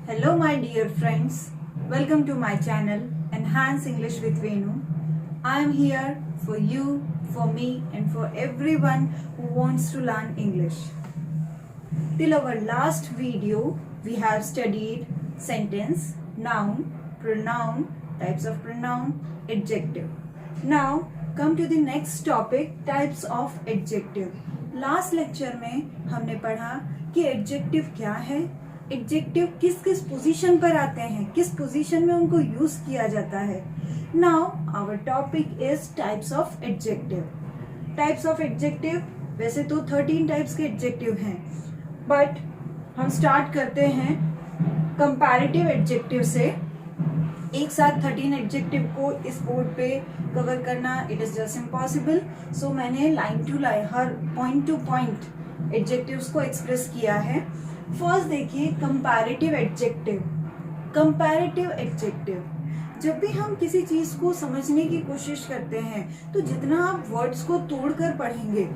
Hello my dear friends, welcome to my channel Enhance English with Venu. I am here for you, for me and for everyone who wants to learn English. Till our last video, we have studied sentence, noun, pronoun, types of pronoun, adjective. Now come to the next topic, types of adjective. Last lecture में हमने पढ़ा कि adjective क्या है, adjective किस किस position पर आते हैं, किस पोजीशन में उनको यूज किया जाता है. Now our topic is types of adjective. Types of adjective वैसे तो 13 टाइप्स के एडजेक्टिव हैं, बट हम स्टार्ट करते हैं कंपैरेटिव एडजेक्टिव से. एक साथ 13 एडजेक्टिव को इस बोर्ड पे कवर करना it is just impossible. So मैंने लाइन टू लाइन, हर पॉइंट टू पॉइंट एडजेक्टिव्स को एक्सप्रेस किया है. फर्स्ट देखिए कंपैरेटिव एडजेक्टिव. कंपैरेटिव एडजेक्टिव, जब भी हम किसी चीज को समझने की कोशिश करते हैं तो जितना आप वर्ड्स को तोड़कर पढ़ेंगे,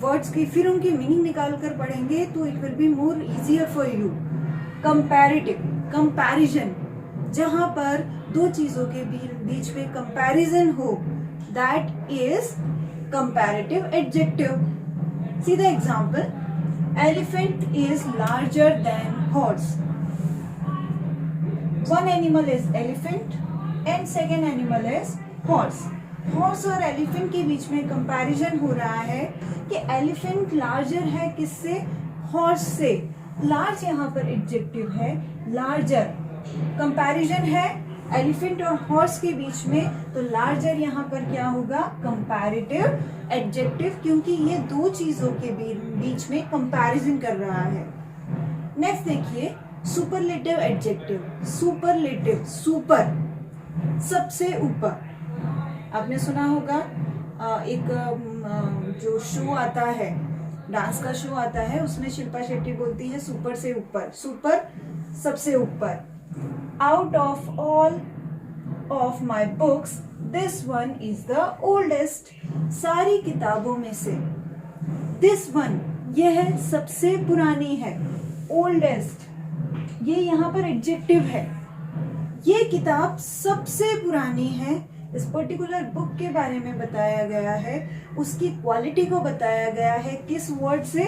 वर्ड्स की फिर उनकी मीनिंग निकाल कर पढ़ेंगे, तो it will be more easier for you. Comparative, comparison, जहां पर दो चीजों के बीच में कंपैरिजन हो, that is comparative adjective. See the example, elephant is larger than horse. One animal is elephant and second animal is horse. Horse और elephant के बीच में कंपैरिजन हो रहा है कि एलिफेंट लार्जर है किससे, हॉर्स से. लार्ज यहाँ पर एडजेक्टिव है, लार्जर. कंपैरिजन है एलिफेंट और हॉर्स के बीच में, तो लार्जर यहाँ पर क्या होगा, कंपैरेटिव एडजेक्टिव, क्योंकि ये दो चीजों के बीच में कंपैरिजन कर रहा है. नेक्स्ट देखिए सुपरलेटिव एडजेक्टिव. सुपरलेटिव, सुपर, सबसे ऊपर. आपने सुना होगा एक जो शो आता है, डांस का शो आता है, उसमें शिल्पा शेट्टी बोलती है सुपर से ऊपर. सुपर, सबसे ऊपर. Out of all of my books, this one is the oldest. सारी किताबों में से this one, यह सबसे पुरानी है. oldest, ये यहाँ पर एडजेक्टिव है. ये किताब सबसे पुरानी है. इस पर्टिकुलर बुक के बारे में बताया गया है, उसकी क्वालिटी को बताया गया है. किस वर्ड से,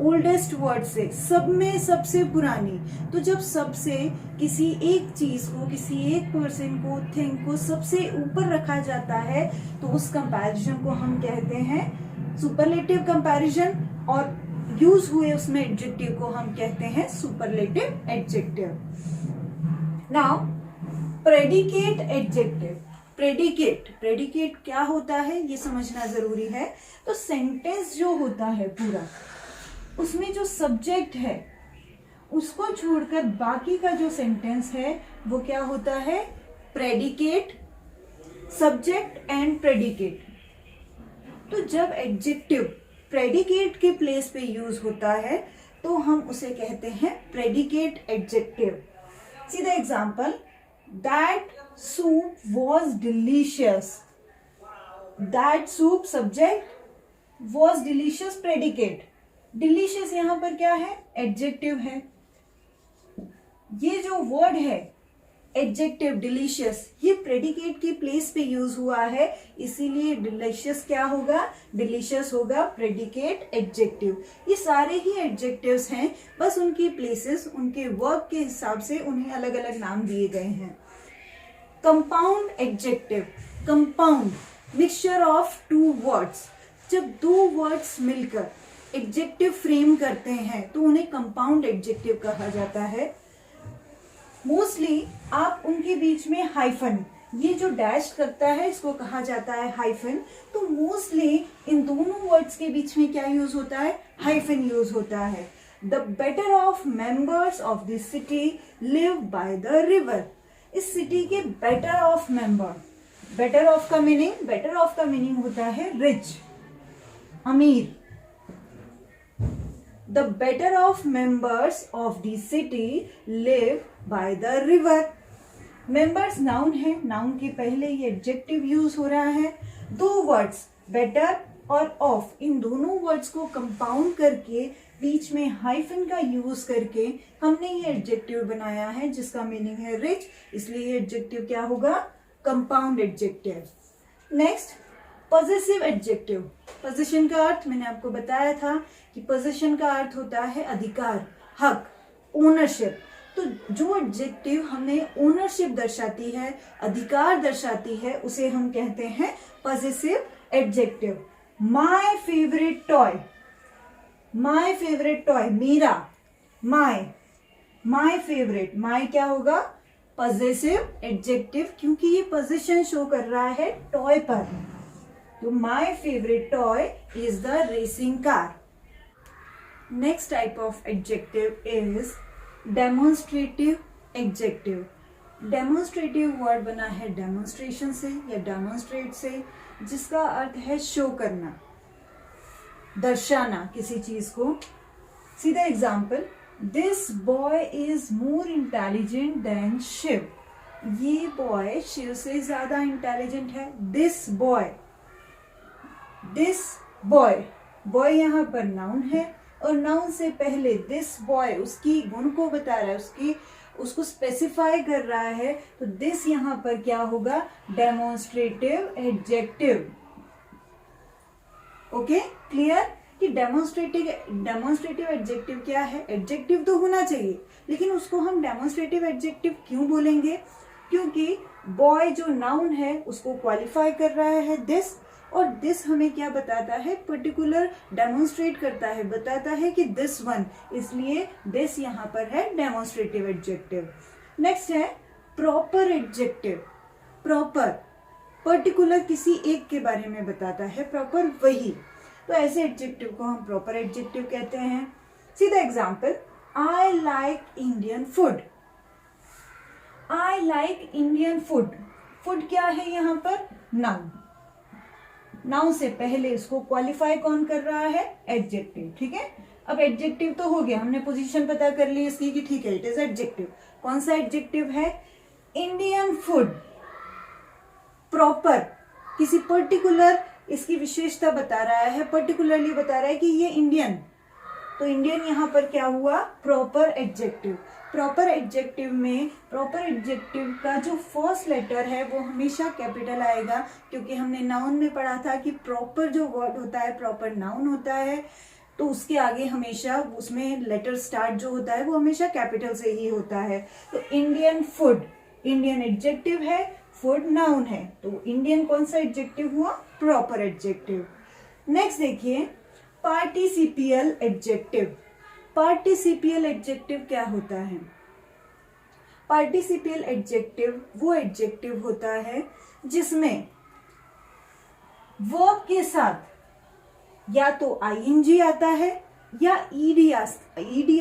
ओल्डेस्ट वर्ड से, सब में सबसे पुरानी. तो जब सबसे किसी एक चीज को, किसी एक पर्सन को, थिंग को सबसे ऊपर रखा जाता है, तो उस कंपैरिजन को हम कहते हैं सुपरलेटिव कंपैरिजन, और यूज हुए उसमें एडजेक्टिव को हम कहते हैं superlative adjective. Now predicate adjective. Predicate, predicate क्या होता है ये समझना जरूरी है. तो सेंटेंस जो होता है पूरा, उसमें जो सब्जेक्ट है उसको छोड़कर बाकी का जो सेंटेंस है वो क्या होता है, प्रेडिकेट. Subject and predicate. तो जब एडजेक्टिव प्रेडिकेट के प्लेस पे यूज होता है तो हम उसे कहते हैं predicate adjective. See the example, that soup was delicious. That soup subject, was delicious predicate. Delicious यहां पर क्या है, एडजेक्टिव है. ये जो वर्ड है एडजेक्टिव डिलीशियस, ये प्रेडिकेट की प्लेस पे यूज हुआ है, इसीलिए डिलीशियस क्या होगा, डिलीशियस होगा प्रेडिकेट एडजेक्टिव. ये सारे ही एडजेक्टिव्स हैं, बस उनकी प्लेसेस, उनके वर्ब के हिसाब से उन्हें अलग अलग नाम दिए गए हैं. Compound adjective. Compound, mixture of two words. जब दो वर्ड्स मिलकर एडजेक्टिव फ्रेम करते हैं तो उन्हें कंपाउंड एडजेक्टिव कहा जाता है. मोस्टली आप उनके बीच में हाइफन, ये जो डैश करता है इसको कहा जाता है हाइफन. तो मोस्टली इन दोनों वर्ड्स के बीच में क्या यूज होता है, हाइफन यूज होता है. The better of members of the city live by the river. इस सिटी के better of member, better of का मीनिंग, बेटर ऑफ का मीनिंग होता है रिच, अमीर. The better of members of the city live by the river. Members noun है, noun के पहले ये एडजेक्टिव यूज हो रहा है. दो वर्ड्स बेटर और ऑफ, इन दोनों वर्ड्स को कंपाउंड करके बीच में हाइफन का यूज करके हमने ये एडजेक्टिव बनाया है जिसका मीनिंग है रिच, इसलिए ये एडजेक्टिव क्या होगा? Compound adjective. Next, possessive adjective. Position का अर्थ मैंने आपको बताया था कि पोजीशन का अर्थ होता है अधिकार, हक, ओनरशिप। तो जो एडजेक्टिव हमें ओनरशिप दर्शाती है, अधिकार दर्शाती है, उसे हम कहते हैं possessive adjective. My favourite toy, my favourite toy, मेरा, माय फेवरेट, माय क्या होगा? पॉजेसिव एडजेक्टिव, क्योंकि ये पोजीशन शो कर रहा है टॉय पर। तो my favourite toy is the racing car. Next type of adjective is demonstrative adjective. Demonstrative word बना है डेमोन्स्ट्रेशन से या डेमोन्स्ट्रेट से, जिसका अर्थ है शो करना, दर्शाना किसी चीज को। सीधा example, this boy is more intelligent than Shiv. ये बॉय शिव से ज्यादा इंटेलिजेंट है। This boy, this boy, boy यहाँ पर नाउन है और नाउन से पहले दिस बॉय उसकी गुण को बता रहा है, उसको स्पेसिफाई कर रहा है। तो दिस यहाँ पर क्या होगा? Demonstrative adjective. ओके, क्लियर कि डेमोन्स्ट्रेटिव एडजेक्टिव क्या है? एडजेक्टिव तो होना चाहिए, लेकिन उसको हम डेमोन्स्ट्रेटिव एडजेक्टिव क्यों बोलेंगे? क्योंकि बॉय जो नाउन है उसको क्वालिफाई कर रहा है दिस, और दिस हमें क्या बताता है? पर्टिकुलर डेमोन्स्ट्रेट करता है, बताता है कि दिस वन, इसलिए दिस यहाँ पर है डेमोन्स्ट्रेटिव एडजेक्टिव। नेक्स्ट है प्रॉपर एडजेक्टिव। प्रॉपर, पर्टिकुलर किसी एक के बारे में बताता है, प्रॉपर वही, तो ऐसे एडजेक्टिव को हम प्रॉपर एडजेक्टिव कहते हैं। सीधा example, I like Indian food. I like Indian food, food क्या है यहाँ पर? नाउन। नाउन से पहले इसको क्वालिफाई कौन कर रहा है? एडजेक्टिव। ठीक है, अब एडजेक्टिव तो हो गया, हमने पोजीशन पता कर ली इसकी कि ठीक है इट इज एडजेक्टिव। कौन सा एडजेक्टिव है? Indian food. प्रॉपर, किसी पर्टिकुलर इसकी विशेषता बता रहा है, पर्टिकुलरली बता रहा है कि ये इंडियन, तो इंडियन यहाँ पर क्या हुआ? Proper adjective. प्रॉपर एडजेक्टिव में प्रॉपर एडजेक्टिव का जो फर्स्ट लेटर है वो हमेशा कैपिटल आएगा, क्योंकि हमने नाउन में पढ़ा था कि प्रॉपर जो वर्ड होता है, प्रॉपर नाउन होता है, तो उसके आगे हमेशा उसमें लेटर स्टार्ट जो होता है वो हमेशा कैपिटल से ही होता है। तो इंडियन फूड, इंडियन एडजेक्टिव है, फूड नाउन है, तो इंडियन कौन सा एडजेक्टिव हुआ? Proper adjective. नेक्स्ट देखिए, पार्टिसिपियल एडजेक्टिव। पार्टिसिपियल एडजेक्टिव क्या होता है? पार्टिसिपियल एडजेक्टिव वो एडजेक्टिव होता है जिसमें वर्ब के साथ या तो आईएनजी आता है या ईडी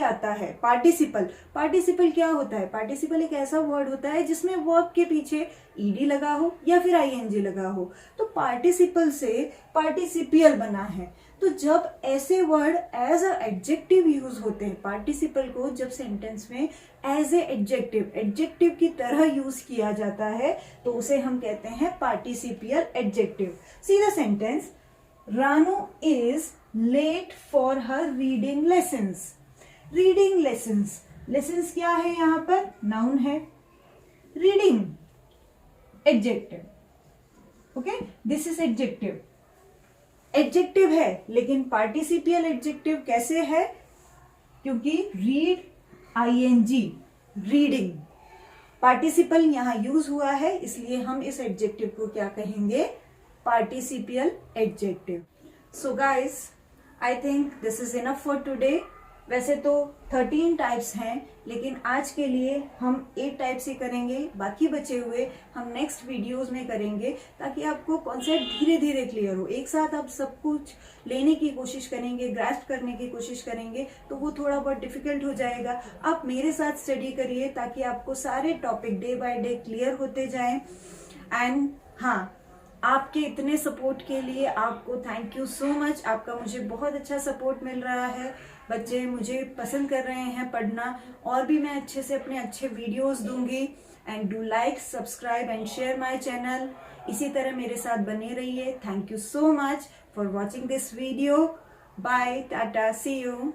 आता है। पार्टिसिपल क्या होता है? पार्टिसिपल एक ऐसा वर्ड होता है जिसमें वर्ब के पीछे ईडी लगा हो या फिर आईएनजी लगा हो, तो पार्टिसिपल से पार्टिसिपियल बना है। तो जब ऐसे word as a adjective use होते हैं, पार्टिसिपल को जब सेंटेंस में एज ए एडजेक्टिव की तरह यूज किया जाता है, तो उसे हम कहते हैं पार्टिसिपियल एडजेक्टिव। सीधा sentence, Ranu is late for her reading lessons. Reading lessons, lessons क्या है? यहाँ पर नाउन है, reading adjective. Okay, this is adjective. Adjective है लेकिन पार्टिसिपियल एडजेक्टिव कैसे है? क्योंकि रीड आईएनजी, रीडिंग, पार्टिसिपल यहाँ यूज हुआ है, इसलिए हम इस एडजेक्टिव को क्या कहेंगे? Participial adjective. So guys, I think this is enough for today. वैसे तो 13 टाइप्स हैं, लेकिन आज के लिए हम 8 टाइप से करेंगे, बाकी बचे हुए हम नेक्स्ट वीडियोस में करेंगे, ताकि आपको कॉन्सेप्ट धीरे धीरे क्लियर हो। एक साथ आप सब कुछ लेने की कोशिश करेंगे, ग्रास्प करने की कोशिश करेंगे, तो वो थोड़ा बहुत डिफिकल्ट हो जाएगा। आप मेरे साथ स्टडी करिए ताकि आपको सारे topic day by day clear होते जाएं। एंड हाँ, आपके इतने सपोर्ट के लिए आपको थैंक यू सो मच। आपका मुझे बहुत अच्छा सपोर्ट मिल रहा है, बच्चे मुझे पसंद कर रहे हैं पढ़ना, और भी मैं अच्छे से अपने अच्छे वीडियोस दूंगी। And do like, subscribe and share my channel. इसी तरह मेरे साथ बने रहिए। Thank you so much for watching this video. Bye, tata, see you.